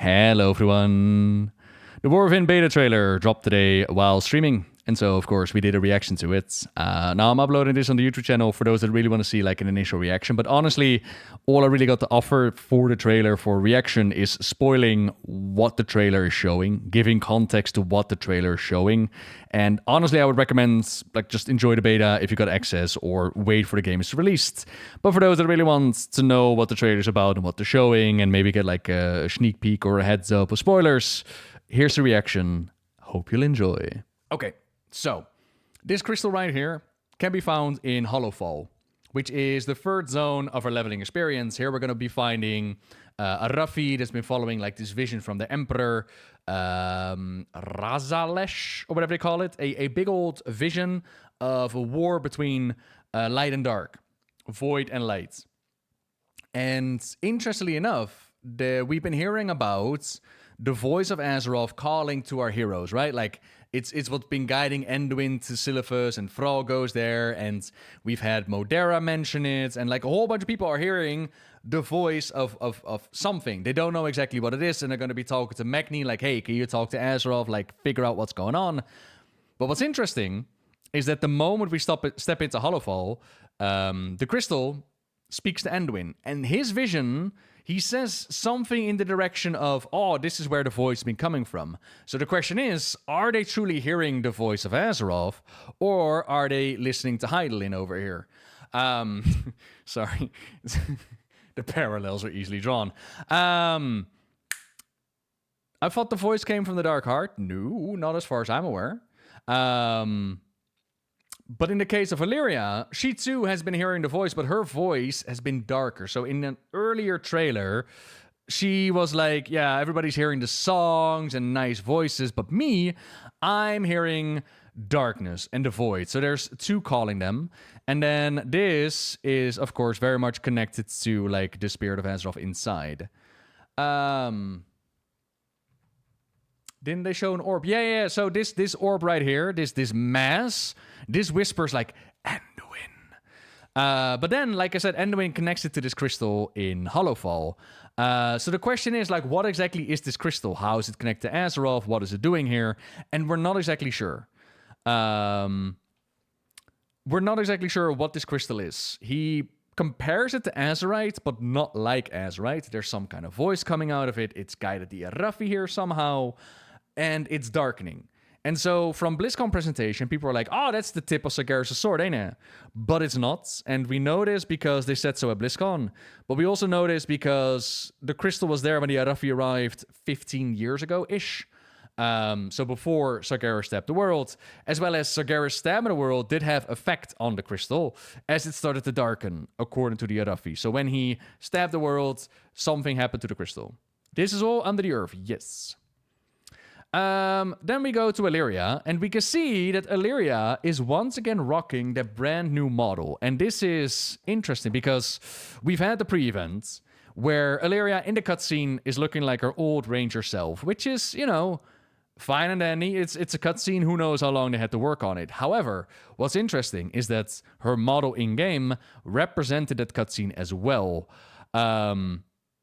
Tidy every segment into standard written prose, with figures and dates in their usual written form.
Hello everyone! The Warcraft beta trailer dropped today while streaming, and so of course we did a reaction to it. Now I'm uploading this on the YouTube channel for those that really want to see like an initial reaction, but honestly, all I really got to offer for the trailer for reaction is spoiling what the trailer is showing, giving context to what the trailer is showing, and honestly I would recommend like just enjoy the beta if you got access or wait for the game is released. But for those that really want to know what the trailer is about and what they're showing and maybe get like a sneak peek or a heads up of spoilers, here's the reaction. Hope you'll enjoy. Okay, so this crystal right here can be found in Hollowfall, which is the third zone of our leveling experience. Here we're going to be finding a Raffi that's been following like this vision from the Emperor, Razalesh, or whatever they call it. A big old vision of a war between light and dark, void and light. And interestingly enough, we've been hearing about the voice of Azeroth calling to our heroes, right? Like, it's what's been guiding Anduin to Silithus, and Thrall goes there, and we've had Modera mention it, and like a whole bunch of people are hearing the voice of something. They don't know exactly what it is, and they're going to be talking to Magni, like, hey, can you talk to Azeroth, like, figure out what's going on? But what's interesting is that the moment we step into Hollowfall, the crystal speaks to Anduin, and his vision, he says something in the direction of, oh, this is where the voice has been coming from. So the question is, are they truly hearing the voice of Azeroth, or are they listening to Hydaelyn over here? Sorry. The parallels are easily drawn. I thought the voice came from the Dark Heart. No, not as far as I'm aware. But in the case of Illyria, she too has been hearing the voice, but her voice has been darker. So in an earlier trailer, she was like, yeah, everybody's hearing the songs and nice voices, but me, I'm hearing darkness and the void. So there's two calling them. And then this is, of course, very much connected to like the spirit of Azeroth inside. Didn't they show an orb? Yeah. So this orb right here, this mass, this whispers like Anduin. But then, like I said, Anduin connects it to this crystal in Hollowfall. So the question is, like, what exactly is this crystal? How is it connected to Azeroth? What is it doing here? And we're not exactly sure. We're not exactly sure what this crystal is. He compares it to Azerite, but not like Azerite. There's some kind of voice coming out of it. It's guided the Raffi here somehow. And it's darkening. And so from BlizzCon presentation, people are like, oh, that's the tip of Sargeras' sword, ain't it? But it's not. And we know this because they said so at BlizzCon. But we also know this because the crystal was there when the Raffi arrived 15 years ago-ish. So before Sargeras stabbed the world, as well as Sargeras stabbing the world did have effect on the crystal as it started to darken, according to the Raffi. So when he stabbed the world, something happened to the crystal. This is all under the earth, yes. Then we go to Illyria, and we can see that Illyria is once again rocking the brand new model. And this is interesting because we've had the pre-event where Illyria in the cutscene is looking like her old ranger self, which is, you know, fine and dandy. It's a cutscene. Who knows how long they had to work on it. However, what's interesting is that her model in-game represented that cutscene as well.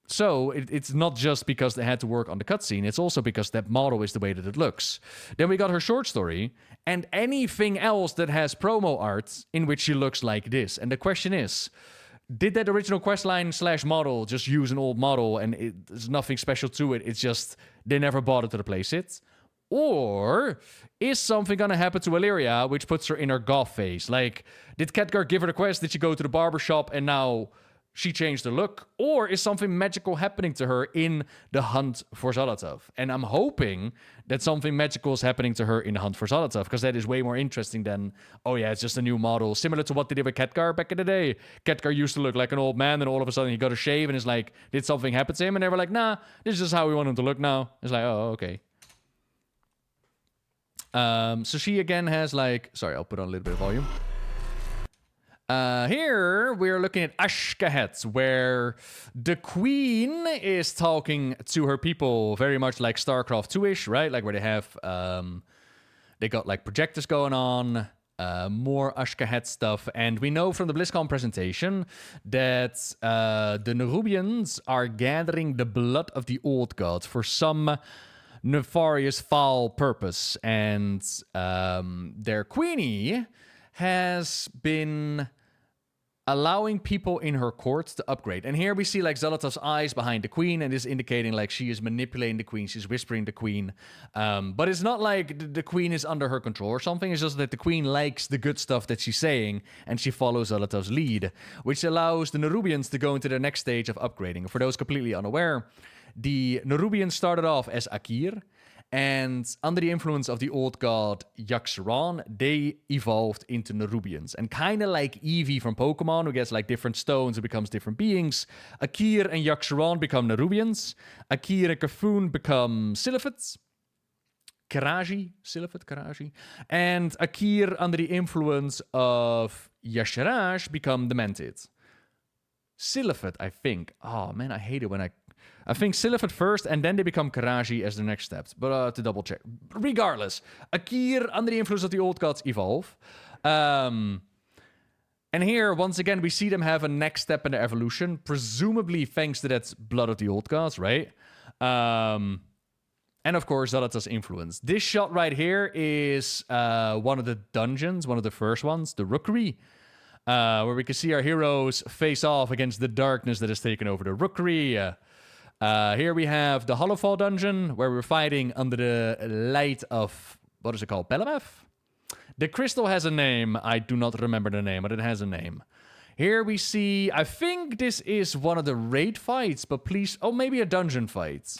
So it's not just because they had to work on the cutscene, it's also because that model is the way that it looks. Then we got her short story, and anything else that has promo art in which she looks like this. And the question is, did that original questline / model just use an old model and there's nothing special to it, it's just they never bothered to replace it? Or is something gonna happen to Illyria which puts her in her goth phase? Like, did Khadgar give her the quest? Did she go to the barbershop and now she changed her look? Or is something magical happening to her in the hunt for Xal'atath? And I'm hoping that something magical is happening to her in the hunt for Xal'atath, because that is way more interesting than, oh yeah, it's just a new model. Similar to what they did with Khadgar back in the day. Khadgar used to look like an old man, and all of a sudden he got a shave, and it's like, did something happen to him? And they were like, nah, this is just how we want him to look now. It's like, oh, okay. So she again has like, sorry, I'll put on a little bit of volume. Here we're looking at Ashkahet, where the queen is talking to her people very much like StarCraft 2-ish, right? Like where they have, they got like projectors going on. more Ashkahet stuff. And we know from the BlizzCon presentation that the Nerubians are gathering the blood of the old gods for some nefarious foul purpose. And their queenie has been allowing people in her court to upgrade. And here we see like Xal'atath's eyes behind the queen, and is indicating like she is manipulating the queen, she's whispering the queen. But it's not like the queen is under her control or something, it's just that the queen likes the good stuff that she's saying, and she follows Xal'atath's lead, which allows the Nerubians to go into their next stage of upgrading. For those completely unaware, the Nerubians started off as Akir, and under the influence of the old god Yaxaran, they evolved into Nerubians. And kind of like Eevee from Pokemon, who gets like different stones and becomes different beings, Akir and Yaxaran become Nerubians. Akir and Kafun become Siliphids. Karaji. And Akir, under the influence of Yasharash, become Demented. Silphid, I think. Oh man, I hate it when I think Silphid first, and then they become Karaji as the next step. But to double check. Regardless, Akir, under the influence of the old gods, evolve. And here, once again, we see them have a next step in their evolution, presumably thanks to that blood of the old gods, right? And of course, Xal'atath's influence. This shot right here is one of the dungeons, one of the first ones, the Rookery, where we can see our heroes face off against the darkness that has taken over the Rookery. Here we have the Hollowfall dungeon, where we're fighting under the light of, what is it called, Belameth? The crystal has a name. I do not remember the name, but it has a name. Here we see, I think this is one of the raid fights, but please, oh, maybe a dungeon fight.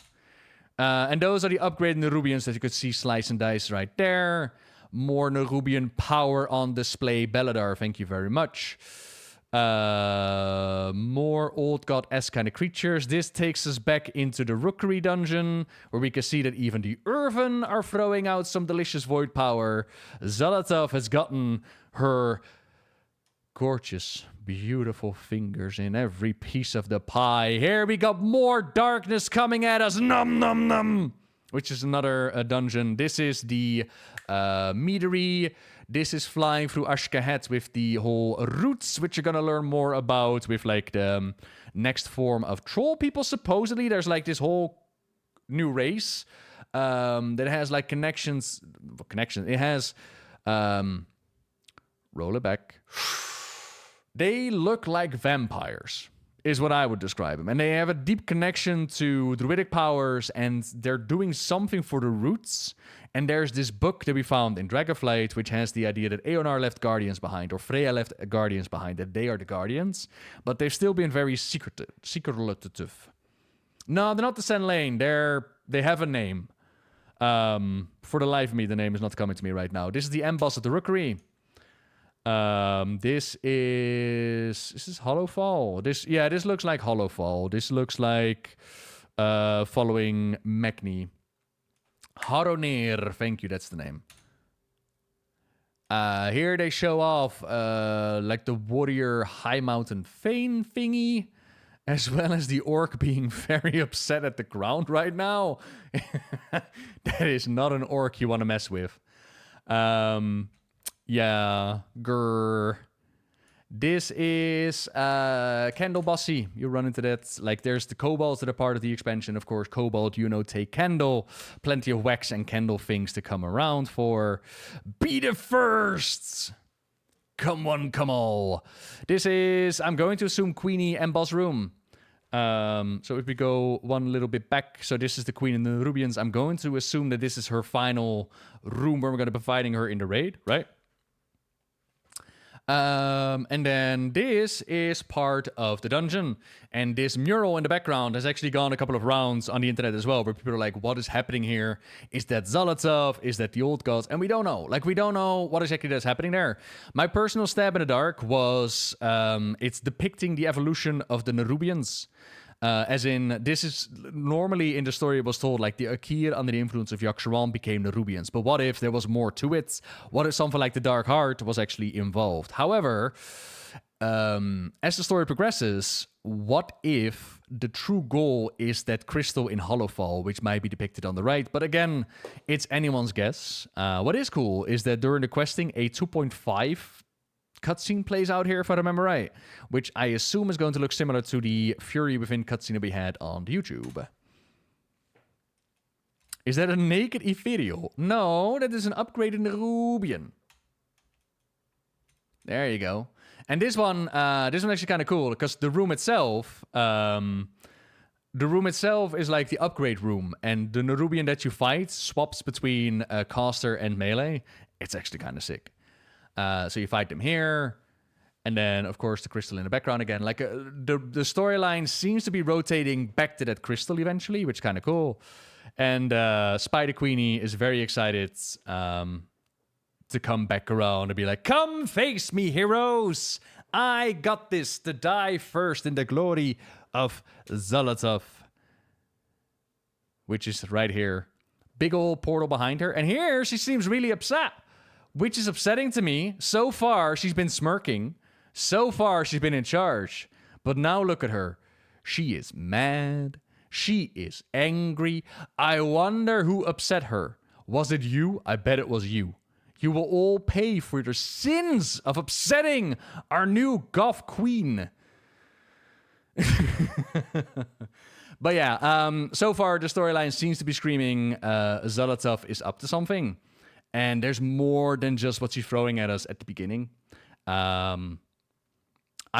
And those are the upgraded Nerubians that you could see slice and dice right there. More Nerubian power on display. Beladar, thank you very much. More old god-esque kind of creatures. This takes us back into the Rookery dungeon, where we can see that even the Irven are throwing out some delicious void power. Xal'atath has gotten her gorgeous, beautiful fingers in every piece of the pie. Here we got more darkness coming at us. Num num num. Which is another dungeon. This is the Meadery. This is flying through Ashkahet with the whole roots, which you're gonna learn more about with like the next form of troll people. Supposedly, there's like this whole new race that has like connections. It has roll it back. They look like vampires, is what I would describe them. And they have a deep connection to druidic powers, and they're doing something for the roots. And there's this book that we found in Dragonflight, which has the idea that Eonar left guardians behind, or Freya left guardians behind, that they are the guardians. But they've still been very secretive. No, they're not the Sen Lane. They have a name. For the life of me, the name is not coming to me right now. This is the end boss of the Rookery. This is Hollowfall. This looks like Hollowfall. This looks like following Mechni. Haronir, thank you, that's the name. Here they show off like the warrior high mountain Fane thingy, as well as the orc being very upset at the ground right now. That is not an orc you want to mess with. Yeah, grrr. This is Candle Bossy. You run into that. Like, there's the kobolds that are part of the expansion. Of course, kobold, take candle. Plenty of wax and candle things to come around for. Be the first! Come on, come all. This is, I'm going to assume, Queenie and Boss Room. So if we go one little bit back, so this is the Queen and the Nerubians. I'm going to assume that this is her final room where we're going to be fighting her in the raid, right? And then this is part of the dungeon. And this mural in the background has actually gone a couple of rounds on the internet as well, where people are like, what is happening here? Is that Xal'atath? Is that the old gods? And we don't know. Like, we don't know what exactly that's happening there. My personal stab in the dark was, it's depicting the evolution of the Nerubians. As in, this is normally in the story it was told like the Akir under the influence of Yaxaran became the Nerubians. But what if there was more to it? What if something like the Dark Heart was actually involved? However, As the story progresses, what if the true goal is that crystal in Hollowfall, which might be depicted on the right? But again, it's anyone's guess. What is cool is that during the questing, a 2.5 cutscene plays out here, if I remember right, which I assume is going to look similar to the Fury Within cutscene that we had on YouTube. Is that a naked ethereal? No, that is an upgraded Nerubian. There you go. And this one actually kind of cool because the room itself is like the upgrade room, and the Nerubian that you fight swaps between caster and melee. It's actually kind of sick. So you fight them here, and then of course the crystal in the background again. Like the storyline seems to be rotating back to that crystal eventually, which is kind of cool. And Spider Queenie is very excited to come back around and be like, "Come face me, heroes! I got this to die first in the glory of Xal'atath," which is right here. Big old portal behind her. And here she seems really upset, which is upsetting to me. So far, she's been smirking. So far, she's been in charge. But now look at her. She is mad. She is angry. I wonder who upset her. Was it you? I bet it was you. You will all pay for your sins of upsetting our new goth queen. But yeah, so far the storyline seems to be screaming Xal'atath is up to something. And there's more than just what she's throwing at us at the beginning. I've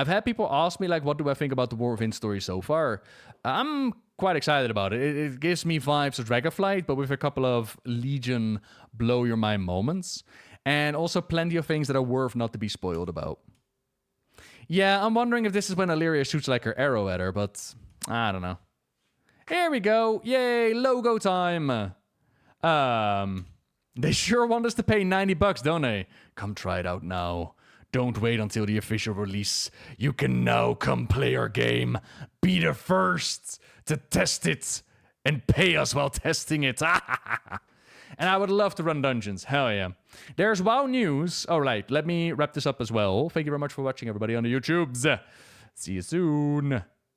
had people ask me, like, what do I think about the War Within story so far? I'm quite excited about it. It gives me vibes of Dragonflight, but with a couple of Legion blow-your-mind moments. And also plenty of things that are worth not to be spoiled about. Yeah, I'm wondering if this is when Illyria shoots, like, her arrow at her, but I don't know. Here we go. Yay, logo time. They sure want us to pay $90, don't they? Come try it out now. Don't wait until the official release. You can now come play our game. Be the first to test it and pay us while testing it. And I would love to run dungeons. Hell yeah. There's WoW news. All right, let me wrap this up as well. Thank you very much for watching, everybody on the YouTubes. See you soon.